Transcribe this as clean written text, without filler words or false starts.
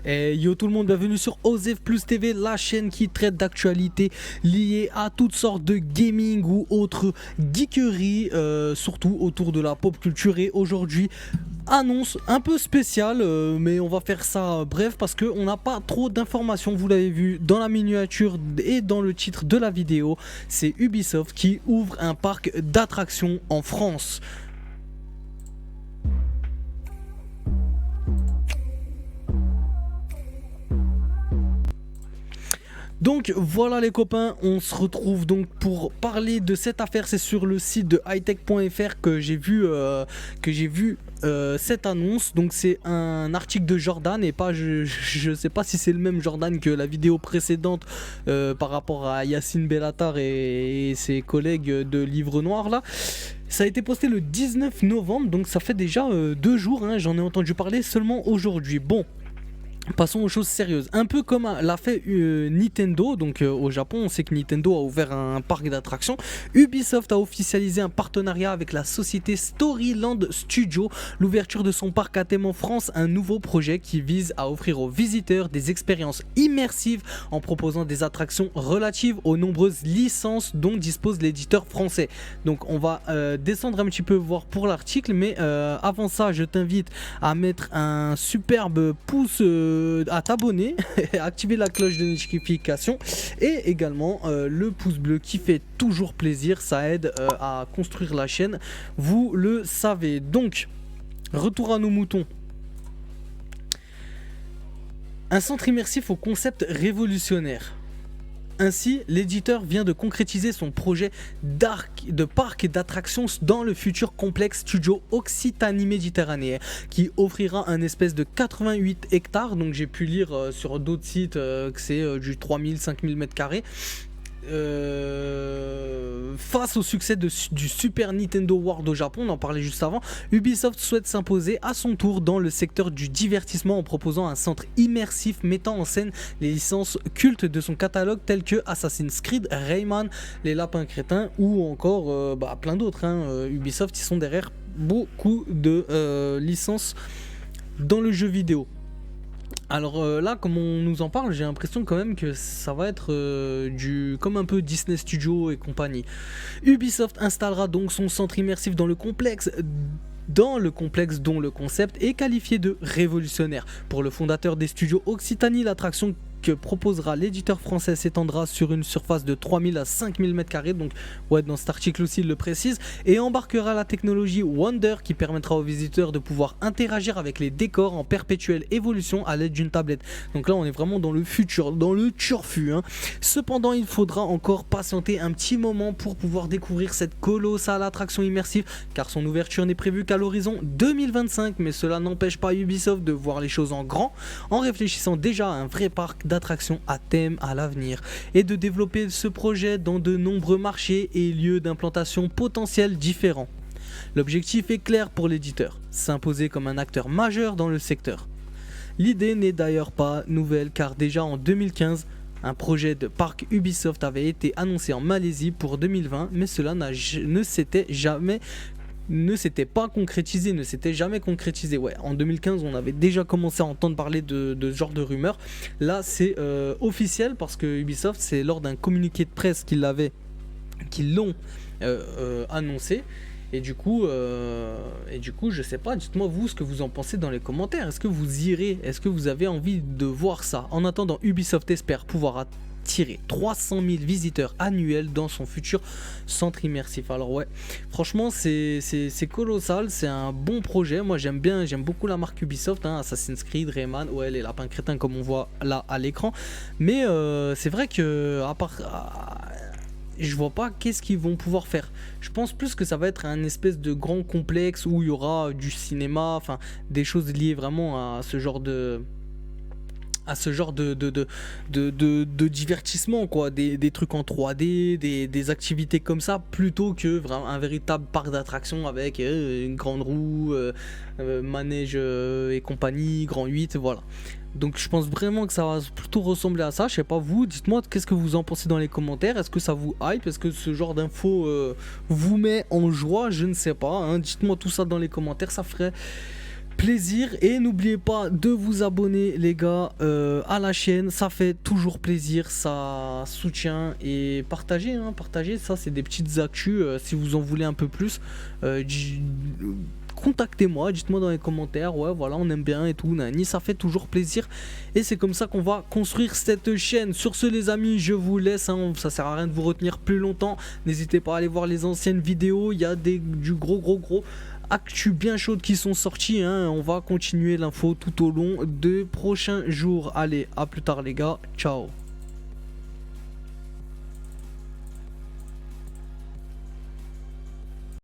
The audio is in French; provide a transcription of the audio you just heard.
Et yo tout le monde, bienvenue sur OSEF Plus TV, la chaîne qui traite d'actualités liées à toutes sortes de gaming ou autres geekeries, surtout autour de la pop culture. Et aujourd'hui, annonce un peu spéciale, mais on va faire ça bref parce qu'on n'a pas trop d'informations. Vous l'avez vu dans la miniature et dans le titre de la vidéo, c'est Ubisoft qui ouvre un parc d'attractions en France. Donc voilà les copains, on se retrouve donc pour parler de cette affaire. C'est sur le site de hightech.fr que j'ai vu, cette annonce. Donc c'est un article de Jordan et pas, je sais pas si c'est le même Jordan que la vidéo précédente par rapport à Yacine Bellatar et ses collègues de Livre Noir là. Ça a été posté le 19 novembre, donc ça fait déjà 2 jours, hein, j'en ai entendu parler seulement aujourd'hui. Bon. Passons aux choses sérieuses. Un peu comme l'a fait Nintendo, donc au Japon, on sait que Nintendo a ouvert un parc d'attractions. Ubisoft a officialisé un partenariat avec la société Storyland Studio. L'ouverture de son parc à thème en France, un nouveau projet qui vise à offrir aux visiteurs des expériences immersives en proposant des attractions relatives aux nombreuses licences dont dispose l'éditeur français. Donc on va descendre un petit peu voir pour l'article, mais avant ça, je t'invite à mettre un superbe pouce à t'abonner, activer la cloche de notification et également le pouce bleu qui fait toujours plaisir, ça aide à construire la chaîne, vous le savez. Donc, retour à nos moutons. Un centre immersif au concept révolutionnaire. Ainsi, l'éditeur vient de concrétiser son projet de parc d'attractions dans le futur complexe studio Occitanie-Méditerranée qui offrira un espèce de 88 hectares. Donc j'ai pu lire sur d'autres sites que c'est du 3000-5000 m². Face au succès du Super Nintendo World au Japon, on en parlait juste avant, Ubisoft souhaite s'imposer à son tour dans le secteur du divertissement en proposant un centre immersif mettant en scène les licences cultes de son catalogue telles que Assassin's Creed, Rayman, Les Lapins Crétins ou encore plein d'autres. Ubisoft, ils sont derrière beaucoup de licences dans le jeu vidéo. Alors là, comme on nous en parle, j'ai l'impression quand même que ça va être comme un peu Disney Studio et compagnie. Ubisoft installera donc son centre immersif dans le complexe dont le concept est qualifié de révolutionnaire. Pour le fondateur des studios Occitanie, l'attraction que proposera l'éditeur français s'étendra sur une surface de 3000 à 5000 m², donc ouais, dans cet article aussi il le précise, et embarquera la technologie Wonder qui permettra aux visiteurs de pouvoir interagir avec les décors en perpétuelle évolution à l'aide d'une tablette. Donc là on est vraiment dans le futur, dans le turfu, hein. Cependant il faudra encore patienter un petit moment pour pouvoir découvrir cette colossale attraction immersive car son ouverture n'est prévue qu'à l'horizon 2025, mais cela n'empêche pas Ubisoft de voir les choses en grand en réfléchissant déjà à un vrai parc d'attractions à thème à l'avenir et de développer ce projet dans de nombreux marchés et lieux d'implantation potentiels différents. L'objectif est clair pour l'éditeur, s'imposer comme un acteur majeur dans le secteur. L'idée n'est d'ailleurs pas nouvelle car déjà en 2015, un projet de parc Ubisoft avait été annoncé en Malaisie pour 2020, mais cela ne s'était jamais concrétisé. Ouais, en 2015, on avait déjà commencé à entendre parler de ce genre de rumeurs. Là, c'est officiel parce que Ubisoft, c'est lors d'un communiqué de presse qu'ils l'ont annoncé. Et du coup, je sais pas, dites-moi vous ce que vous en pensez dans les commentaires. Est-ce que vous irez? Est-ce que vous avez envie de voir ça? En attendant, Ubisoft espère pouvoir attirer 300 000 visiteurs annuels dans son futur centre immersif. Alors ouais, franchement c'est colossal, c'est un bon projet. Moi j'aime beaucoup la marque Ubisoft, hein, Assassin's Creed, Rayman, ouais, les lapins crétins comme on voit là à l'écran. Mais c'est vrai que je vois pas qu'est-ce qu'ils vont pouvoir faire. Je pense plus que ça va être un espèce de grand complexe où il y aura du cinéma, enfin des choses liées vraiment à ce genre de divertissement, quoi, des trucs en 3D, des activités comme ça, plutôt que vraiment un véritable parc d'attractions avec une grande roue, manège et compagnie, grand 8, voilà. Donc je pense vraiment que ça va plutôt ressembler à ça. Je sais pas vous, dites-moi qu'est-ce que vous en pensez dans les commentaires. Est-ce que ça vous hype? Est-ce que ce genre d'infos vous met en joie? Je ne sais pas, hein. Dites-moi tout ça dans les commentaires, ça ferait plaisir. Et n'oubliez pas de vous abonner les gars à la chaîne, ça fait toujours plaisir, ça soutient. Et partagez, hein, partagez, ça c'est des petites actus, si vous en voulez un peu plus, contactez-moi, dites-moi dans les commentaires, ouais voilà on aime bien et tout, nani, ça fait toujours plaisir. Et c'est comme ça qu'on va construire cette chaîne. Sur ce les amis, je vous laisse, hein, ça sert à rien de vous retenir plus longtemps. N'hésitez pas à aller voir les anciennes vidéos, il y a du gros actu bien chaudes qui sont sorties, hein. On va continuer l'info tout au long des prochains jours. Allez, à plus tard les gars, ciao.